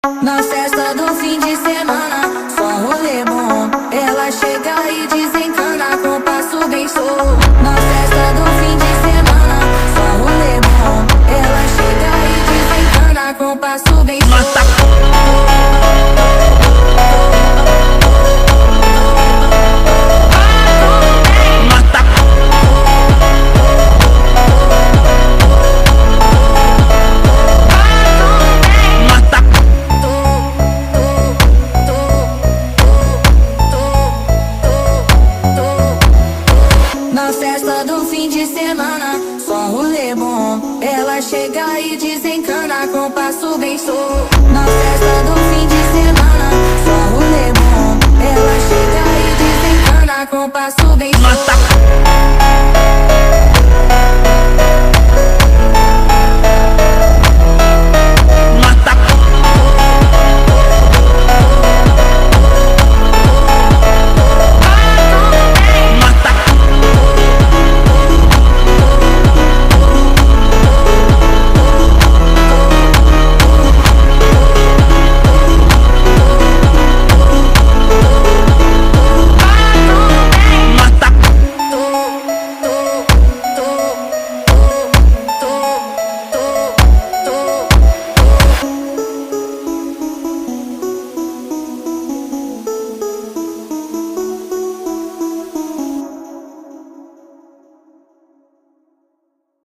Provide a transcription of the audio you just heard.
Na festa do fim de semana, só um rolê bom. Ela chega e desencana com passo bem solto. Na festa do fim de semana, só um rolê bom. Ela chega e desencana com passo bem solto.